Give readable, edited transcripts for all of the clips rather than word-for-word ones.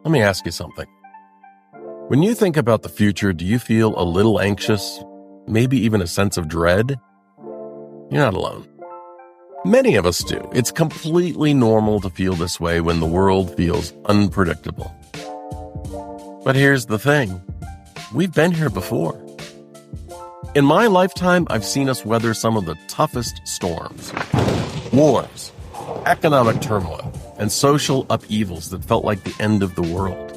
Let me ask you something. When you think about the future, do you feel a little anxious, maybe even a sense of dread? You're not alone. Many of us do. It's completely normal to feel this way when the world feels unpredictable. But here's the thing. We've been here before. In my lifetime, I've seen us weather some of the toughest storms. Wars, economic turmoil, and social upheavals that felt like the end of the world.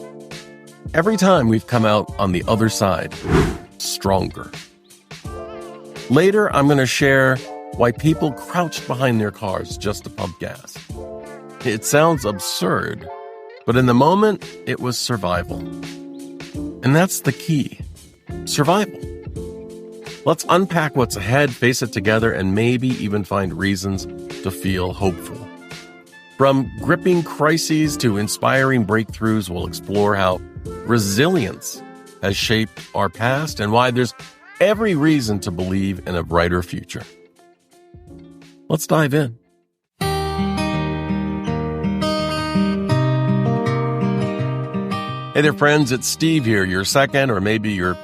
Every time we've come out on the other side, stronger. Later, I'm going to share why people crouched behind their cars just to pump gas. It sounds absurd, but in the moment, it was survival. And that's the key. Survival. Let's unpack what's ahead, face it together, and maybe even find reasons to feel hopeful. From gripping crises to inspiring breakthroughs, we'll explore how resilience has shaped our past and why there's every reason to believe in a brighter future. Let's dive in. Hey there, friends. It's Steve here, your second or maybe your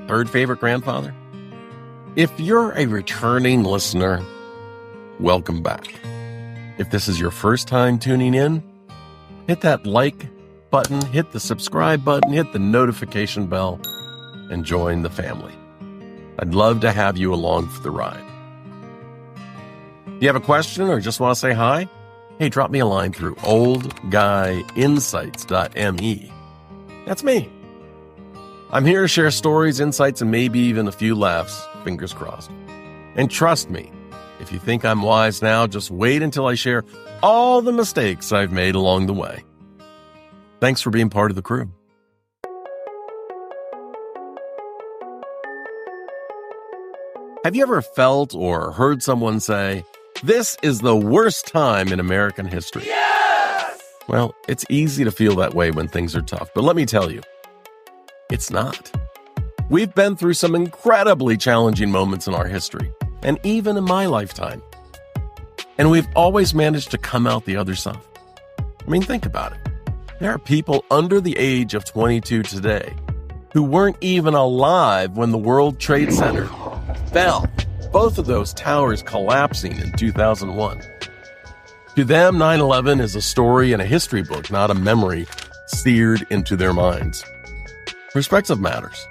third favorite grandfather. If you're a returning listener, welcome back. If this is your first time tuning in, hit that like button, hit the subscribe button, hit the notification bell, and join the family. I'd love to have you along for the ride. If you have a question or just want to say hi, hey, drop me a line through oldguyinsights.me. That's me. I'm here to share stories, insights, and maybe even a few laughs, fingers crossed. And trust me, if you think I'm wise now, just wait until I share all the mistakes I've made along the way. Thanks for being part of the crew. Have you ever felt or heard someone say, "This is the worst time in American history"? Yes! Well, it's easy to feel that way when things are tough, but let me tell you, it's not. We've been through some incredibly challenging moments in our history, and even in my lifetime. And we've always managed to come out the other side. I mean, think about it. There are people under the age of 22 today who weren't even alive when the World Trade Center fell, both of those towers collapsing in 2001. To them, 9/11 is a story in a history book, not a memory seared into their minds. Perspective matters.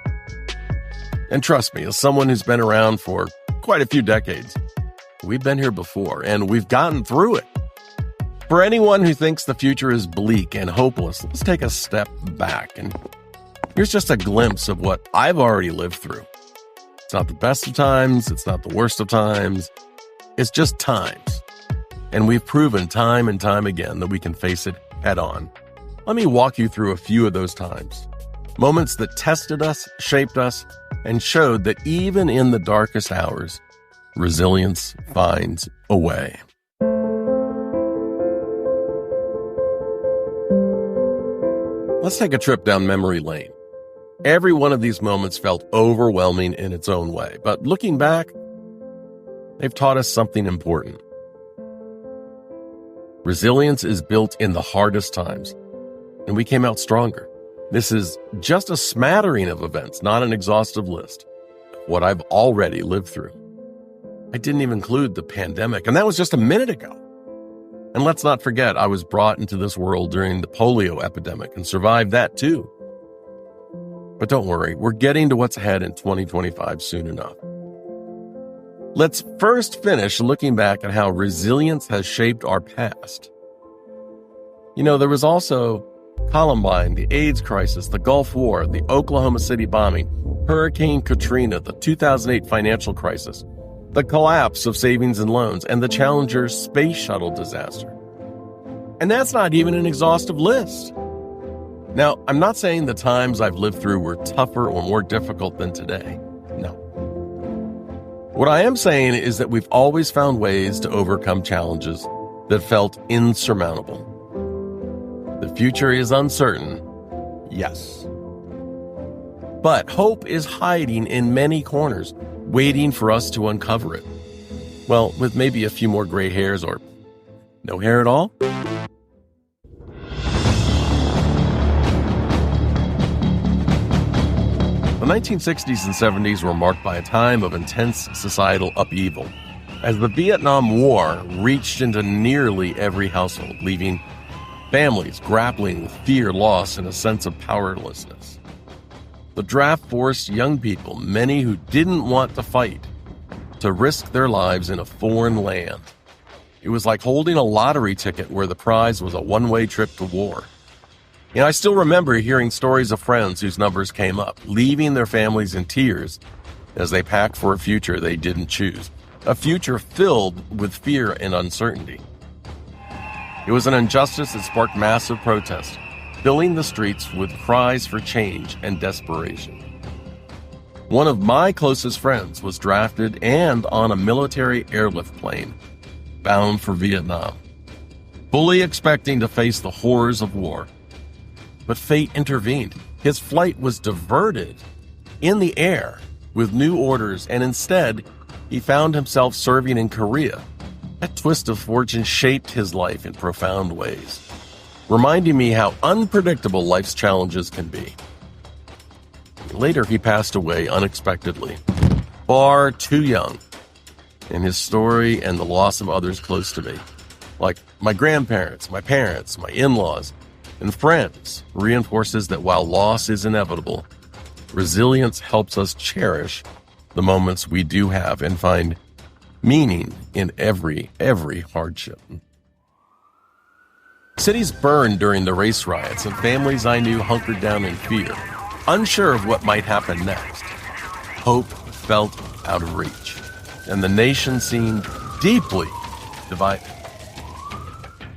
And trust me, as someone who's been around for quite a few decades, we've been here before, and we've gotten through it. For anyone who thinks the future is bleak and hopeless, let's take a step back. And here's just a glimpse of what I've already lived through. It's not the best of times. It's not the worst of times. It's just times. And we've proven time and time again that we can face it head on. Let me walk you through a few of those times. Moments that tested us, shaped us, and showed that even in the darkest hours, resilience finds a way. Let's take a trip down memory lane. Every one of these moments felt overwhelming in its own way, but looking back, they've taught us something important. Resilience is built in the hardest times, and we came out stronger. This is just a smattering of events, not an exhaustive list of what I've already lived through. I didn't even include the pandemic, and that was just a minute ago. And let's not forget, I was brought into this world during the polio epidemic and survived that too. But don't worry, we're getting to what's ahead in 2025 soon enough. Let's first finish looking back at how resilience has shaped our past. You know, there was also Columbine, the AIDS crisis, the Gulf War, the Oklahoma City bombing, Hurricane Katrina, the 2008 financial crisis, the collapse of savings and loans, and the Challenger space shuttle disaster. And that's not even an exhaustive list. Now, I'm not saying the times I've lived through were tougher or more difficult than today. No. What I am saying is that we've always found ways to overcome challenges that felt insurmountable. The future is uncertain, yes. But hope is hiding in many corners, waiting for us to uncover it. Well, with maybe a few more gray hairs or no hair at all. The 1960s and 70s were marked by a time of intense societal upheaval, as the Vietnam War reached into nearly every household, leaving families grappling with fear, loss, and a sense of powerlessness. The draft forced young people, many who didn't want to fight, to risk their lives in a foreign land. It was like holding a lottery ticket where the prize was a one-way trip to war. And I still remember hearing stories of friends whose numbers came up, leaving their families in tears as they packed for a future they didn't choose, a future filled with fear and uncertainty. It was an injustice that sparked massive protest, filling the streets with cries for change and desperation. One of my closest friends was drafted and on a military airlift plane, bound for Vietnam, fully expecting to face the horrors of war. But fate intervened. His flight was diverted in the air with new orders, and instead, he found himself serving in Korea. That twist of fortune shaped his life in profound ways, reminding me how unpredictable life's challenges can be. Later, he passed away unexpectedly, far too young, and his story and the loss of others close to me, like my grandparents, my parents, my in-laws, and friends, reinforces that while loss is inevitable, resilience helps us cherish the moments we do have and find meaning in every hardship. Cities burned during the race riots, and families I knew hunkered down in fear, unsure of what might happen next. Hope felt out of reach, and the nation seemed deeply divided.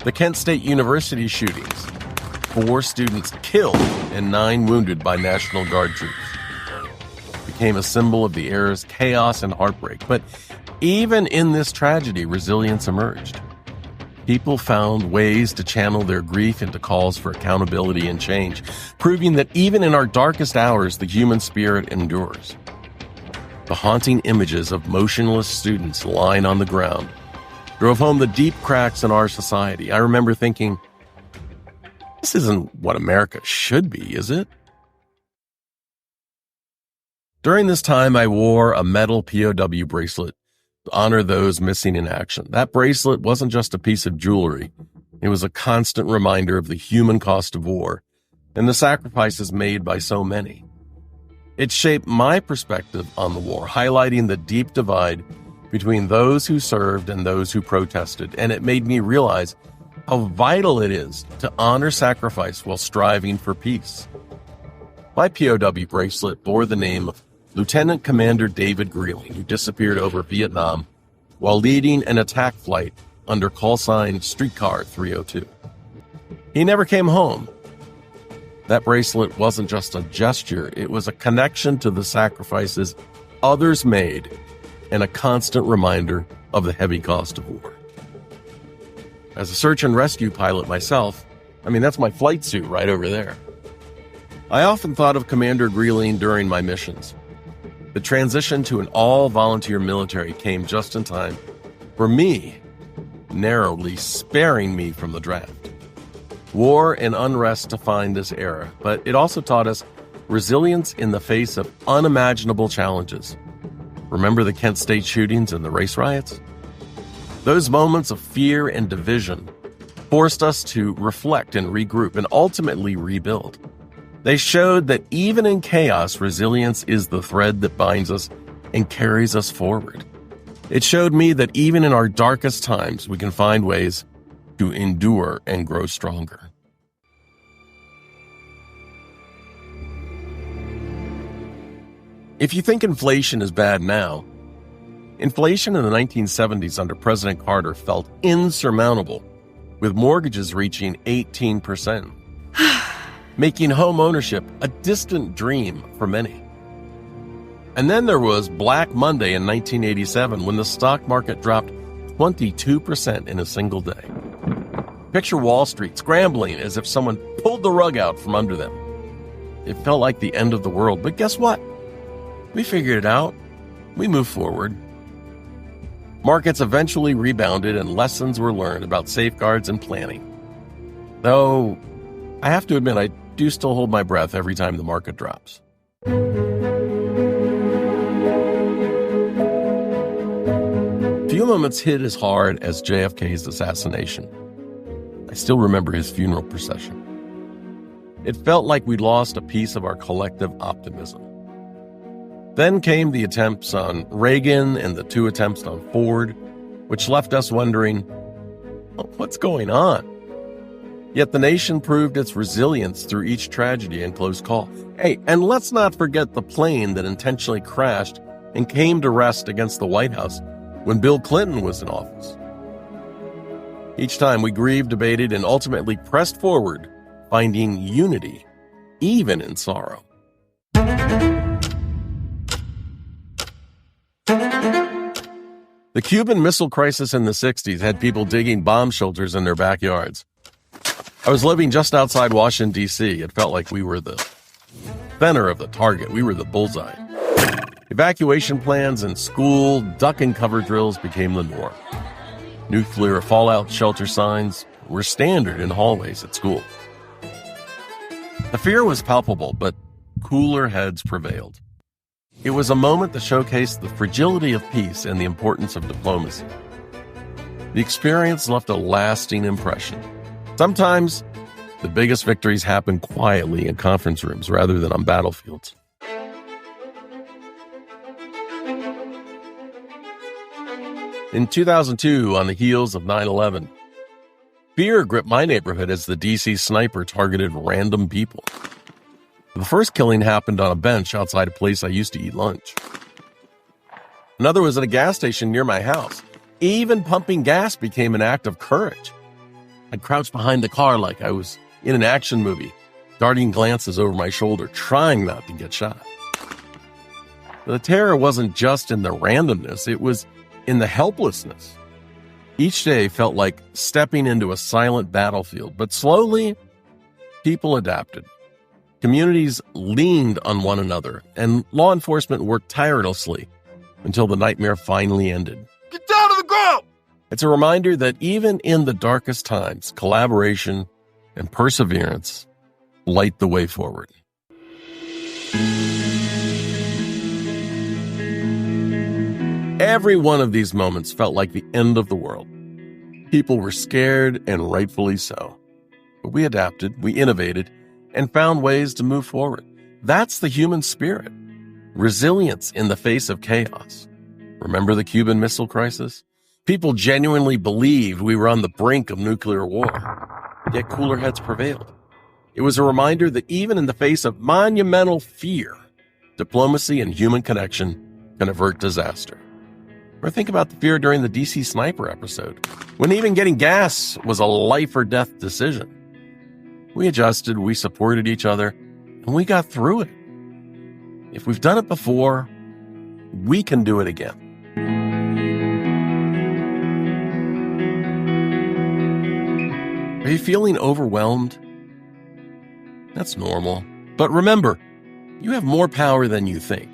The Kent State University shootings, 4 students killed and 9 wounded by National Guard troops, became a symbol of the era's chaos and heartbreak. But even in this tragedy, resilience emerged. People found ways to channel their grief into calls for accountability and change, proving that even in our darkest hours, the human spirit endures. The haunting images of motionless students lying on the ground drove home the deep cracks in our society. I remember thinking, this isn't what America should be, is it? During this time, I wore a metal POW bracelet to honor those missing in action. That bracelet wasn't just a piece of jewelry. It was a constant reminder of the human cost of war and the sacrifices made by so many. It shaped my perspective on the war, highlighting the deep divide between those who served and those who protested, and it made me realize how vital it is to honor sacrifice while striving for peace. My POW bracelet bore the name of Lieutenant Commander David Greeling, who disappeared over Vietnam while leading an attack flight under call sign Streetcar 302. He never came home. That bracelet wasn't just a gesture, it was a connection to the sacrifices others made and a constant reminder of the heavy cost of war. As a search and rescue pilot myself, that's my flight suit right over there. I often thought of Commander Greeling during my missions. The transition to an all-volunteer military came just in time for me, narrowly sparing me from the draft. War and unrest defined this era, but it also taught us resilience in the face of unimaginable challenges. Remember the Kent State shootings and the race riots? Those moments of fear and division forced us to reflect and regroup and ultimately rebuild. They showed that even in chaos, resilience is the thread that binds us and carries us forward. It showed me that even in our darkest times, we can find ways to endure and grow stronger. If you think inflation is bad now, inflation in the 1970s under President Carter felt insurmountable, with mortgages reaching 18%, making home ownership a distant dream for many. And then there was Black Monday in 1987 when the stock market dropped 22% in a single day. Picture Wall Street scrambling as if someone pulled the rug out from under them. It felt like the end of the world, but guess what? We figured it out. We moved forward. Markets eventually rebounded and lessons were learned about safeguards and planning. Though, I have to admit, I do still hold my breath every time the market drops. few moments hit as hard as JFK's assassination. I still remember his funeral procession. It felt like we'd lost a piece of our collective optimism. Then came the attempts on Reagan and the 2 attempts on Ford, which left us wondering, what's going on? Yet the nation proved its resilience through each tragedy and close call. Hey, and let's not forget the plane that intentionally crashed and came to rest against the White House when Bill Clinton was in office. Each time we grieved, debated, and ultimately pressed forward, finding unity, even in sorrow. The Cuban Missile Crisis in the 60s had people digging bomb shelters in their backyards. I was living just outside Washington, D.C. It felt like we were the center of the target. We were the bullseye. Evacuation plans in school, duck and cover drills became the norm. Nuclear fallout shelter signs were standard in hallways at school. The fear was palpable, but cooler heads prevailed. It was a moment that showcased the fragility of peace and the importance of diplomacy. The experience left a lasting impression. Sometimes, the biggest victories happen quietly in conference rooms rather than on battlefields. In 2002, on the heels of 9/11, fear gripped my neighborhood as the DC sniper targeted random people. The first killing happened on a bench outside a place I used to eat lunch. Another was at a gas station near my house. Even pumping gas became an act of courage. I'd crouch behind the car like I was in an action movie, darting glances over my shoulder, trying not to get shot. But the terror wasn't just in the randomness, it was in the helplessness. Each day felt like stepping into a silent battlefield, but slowly, people adapted. Communities leaned on one another, and law enforcement worked tirelessly until the nightmare finally ended. Get down to the ground! It's a reminder that even in the darkest times, collaboration and perseverance light the way forward. Every one of these moments felt like the end of the world. People were scared, and rightfully so. But we adapted, we innovated, and found ways to move forward. That's the human spirit. Resilience in the face of chaos. Remember the Cuban Missile Crisis? People genuinely believed we were on the brink of nuclear war, yet cooler heads prevailed. It was a reminder that even in the face of monumental fear, diplomacy and human connection can avert disaster. Or think about the fear during the DC sniper episode, when even getting gas was a life or death decision. We adjusted, we supported each other, and we got through it. If we've done it before, we can do it again. Are you feeling overwhelmed? That's normal. But remember, you have more power than you think.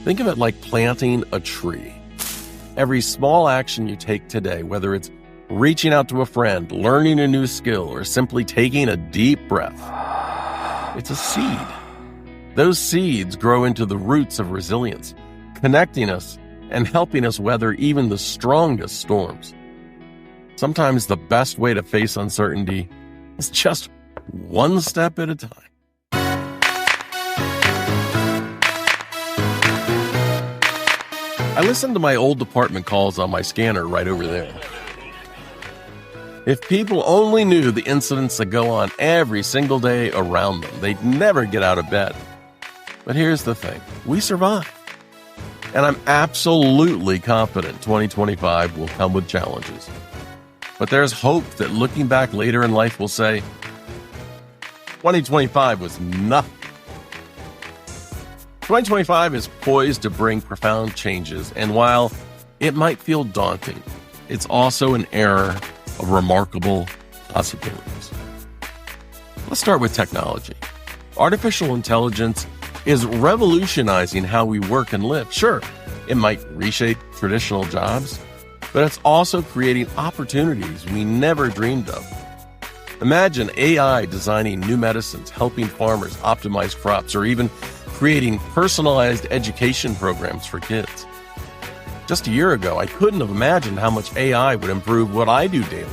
Think of it like planting a tree. Every small action you take today, whether it's reaching out to a friend, learning a new skill, or simply taking a deep breath, it's a seed. Those seeds grow into the roots of resilience, connecting us and helping us weather even the strongest storms. Sometimes the best way to face uncertainty is just one step at a time. I listened to my old department calls on my scanner right over there. If people only knew the incidents that go on every single day around them, they'd never get out of bed. But here's the thing, we survive. And I'm absolutely confident 2025 will come with challenges. But there's hope that looking back later in life, we'll say, 2025 was nothing. 2025 is poised to bring profound changes, and while it might feel daunting, it's also an era of remarkable possibilities. Let's start with technology. Artificial intelligence is revolutionizing how we work and live. Sure, it might reshape traditional jobs, but it's also creating opportunities we never dreamed of. Imagine AI designing new medicines, helping farmers optimize crops, or even creating personalized education programs for kids. Just a year ago, I couldn't have imagined how much AI would improve what I do daily.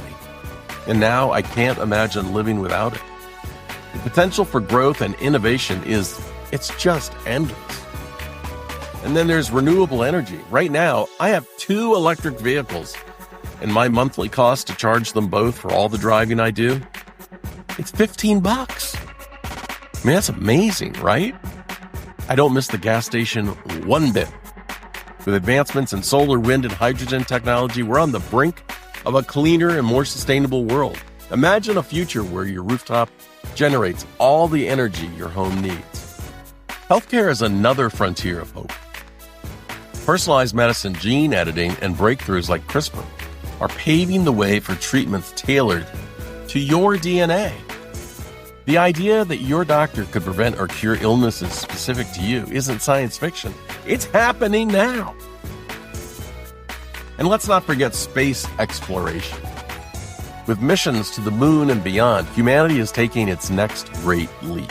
And now I can't imagine living without it. The potential for growth and innovation it's just endless. And then there's renewable energy. Right now, I have 2 electric vehicles, and my monthly cost to charge them both for all the driving I do, it's $15. I mean, that's amazing, right? I don't miss the gas station one bit. With advancements in solar, wind, and hydrogen technology, we're on the brink of a cleaner and more sustainable world. Imagine a future where your rooftop generates all the energy your home needs. Healthcare is another frontier of hope. Personalized medicine, gene editing, and breakthroughs like CRISPR are paving the way for treatments tailored to your DNA. The idea that your doctor could prevent or cure illnesses specific to you isn't science fiction. It's happening now. And let's not forget space exploration. With missions to the moon and beyond, humanity is taking its next great leap.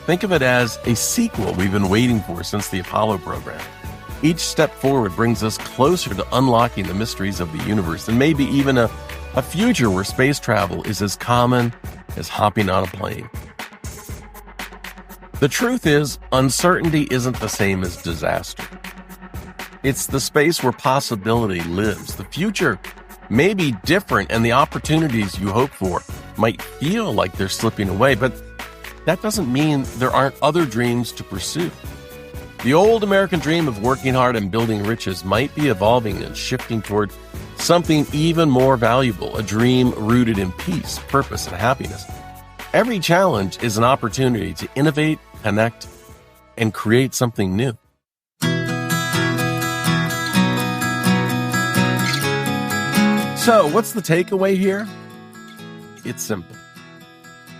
Think of it as a sequel we've been waiting for since the Apollo program. Each step forward brings us closer to unlocking the mysteries of the universe, and maybe even a future where space travel is as common as hopping on a plane. The truth is, uncertainty isn't the same as disaster. It's the space where possibility lives. The future may be different, and the opportunities you hope for might feel like they're slipping away, but that doesn't mean there aren't other dreams to pursue. The old American dream of working hard and building riches might be evolving and shifting toward something even more valuable, a dream rooted in peace, purpose, and happiness. Every challenge is an opportunity to innovate, connect, and create something new. So, what's the takeaway here? It's simple.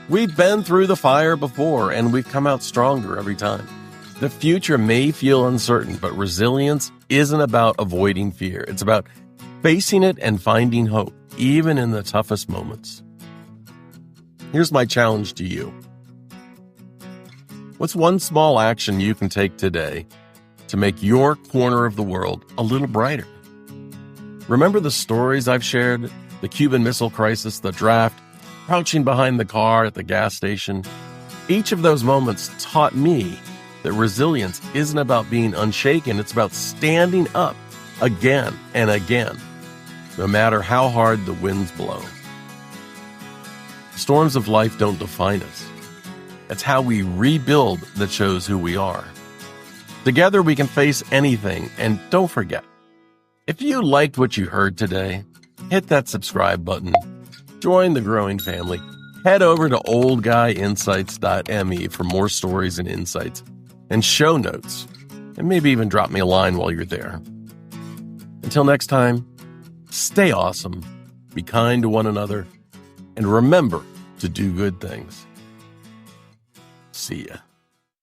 We've been through the fire before, and we've come out stronger every time. The future may feel uncertain, but resilience isn't about avoiding fear. It's about facing it and finding hope, even in the toughest moments. Here's my challenge to you. What's one small action you can take today to make your corner of the world a little brighter? Remember the stories I've shared? The Cuban Missile Crisis, the draft, crouching behind the car at the gas station. Each of those moments taught me that resilience isn't about being unshaken. It's about standing up again and again, no matter how hard the winds blow. Storms of life don't define us. It's how we rebuild that shows who we are. Together we can face anything, and don't forget, if you liked what you heard today, hit that subscribe button. Join the growing family. Head over to oldguyinsights.me for more stories and insights and show notes, and maybe even drop me a line while you're there. Until next time, stay awesome, be kind to one another, and remember to do good things. See ya.